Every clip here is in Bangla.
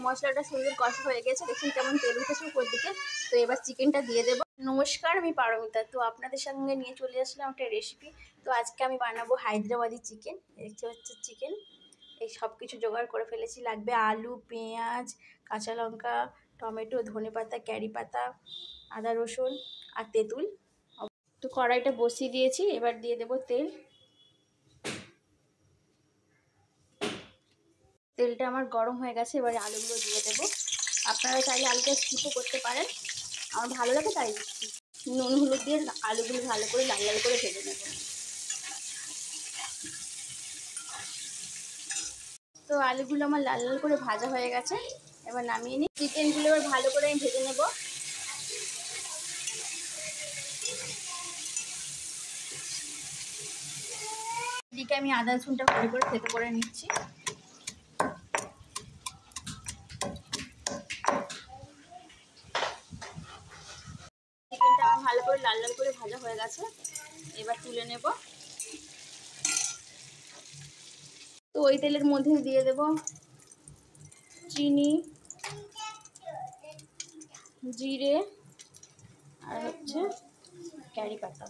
মশলাটা সুন্দর কষা হয়ে গেছে, দেখুন কেমন তেল উঠেছে উপর দিকে। তো এবার চিকেনটা দিয়ে দেবো। নমস্কার, আমি পারমিতা। তো আপনাদের সঙ্গে নিয়ে চলে আসলাম একটা রেসিপি। তো আজকে আমি বানাবো হায়দ্রাবাদি চিকেন। দেখতে হচ্ছে চিকেন, এই সব কিছু জোগাড় করে ফেলেছি। লাগবে আলু, পেঁয়াজ, কাঁচা লঙ্কা, টমেটো, ধনেপাতা, ক্যারি পাতা, আদা রসুন আর তেঁতুল। তো কড়াইটা বসিয়ে দিয়েছি, এবার দিয়ে দেবো তেল। তেলটা আমার গরম হয়ে গেছে, এবারে আলুগুলো দিয়ে দেবো। আপনারা চাইলে আলুটা স্কিপও করতে পারেন, আমার ভালো লাগে তাই দিচ্ছি। নুন হলুদ দিয়ে আলুগুলো ভালো করে লাল লাল করে ভেজে নেব। তো আলুগুলো আমার লাল লাল করে ভাজা হয়ে গেছে, এবার নামিয়ে নিই। চিকেনগুলো এবার ভালো করে আমি ভেজে নেব। এদিকে আমি আদা রসুনটা ভালো করে থেতো করে নিচ্ছি। চিকেনটা আমার ভালো করে লাল লাল করে ভাজা হয়ে গেছে, এবার তুলে নেব। তো ওই তেলের মধ্যে দিয়ে দেব চিনি, জিরে আর হচ্ছে ক্যারি পাতা।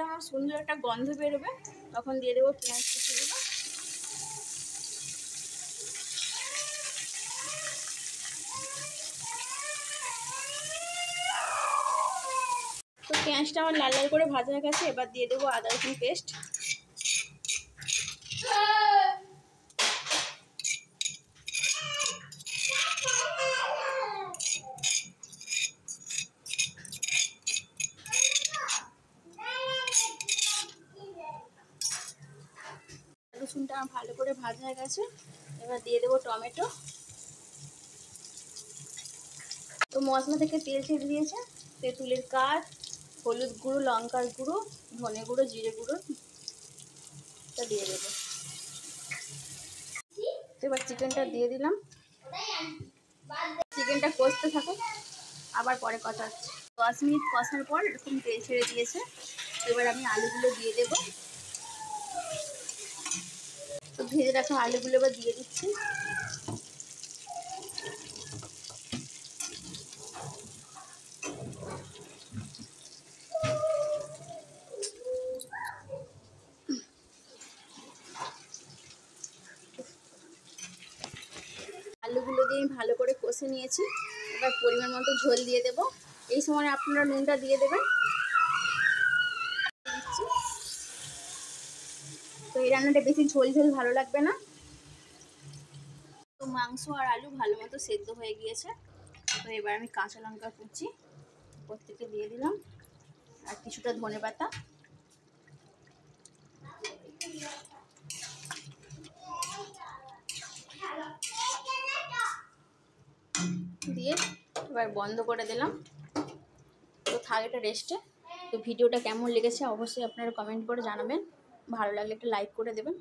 আমার সুন্দর একটা গন্ধ বেরোবে, তখন দিয়ে দেবো পেঁয়াজ কুচিগুলো। তো পেঁয়াজটা আমার লাল লাল করে ভাজা হয়ে গেছে, এবার দিয়ে দেবো আদা রসুন পেস্ট। রসুনটা আমার ভালো করে ভাজা হয়ে গেছে, এবার দিয়ে দেবো টমেটো। তো মশলা থেকে তেল ছেড়ে দিয়েছে, তেঁতুলের কাঠ, হলুদ গুঁড়ো, লঙ্কার গুঁড়ো, ধনে গুঁড়ো, জিরে গুঁড়ো দিয়ে দেবো। এবার চিকেনটা দিয়ে দিলাম। চিকেনটা কষতে থাকুক, আবার পরে কথা হচ্ছে। 10 মিনিট কষার পর এরকম তেল ছেড়ে দিয়েছে, এবার আমি আলুগুলো দিয়ে দেব। তো ভেজে রাখা আলুগুলো এবার দিয়ে দিচ্ছি। আলুগুলো দিয়ে আমি ভালো করে কষে নিয়েছি, এবার পরিমাণ মতো ঝোল দিয়ে দেব। এই সময় আপনারা নুনটা দিয়ে দেবেন। তো এই রান্নাটা বেশি ঝোল ঝোল ভালো লাগবে না। তো মাংস আর আলু ভালো মতো সেদ্ধ হয়ে গিয়েছে। তো এবার আমি কাঁচা লঙ্কা কুচি উপর থেকে দিয়ে দিলাম, আর কিছুটা ধনেপাতা দিয়ে এবার বন্ধ করে দিলাম। তো থাক এটা রেস্টে। তো ভিডিওটা কেমন লেগেছে অবশ্যই আপনারা কমেন্ট করে জানাবেন, ভালো লাগলে একটা লাইক করে দেবেন।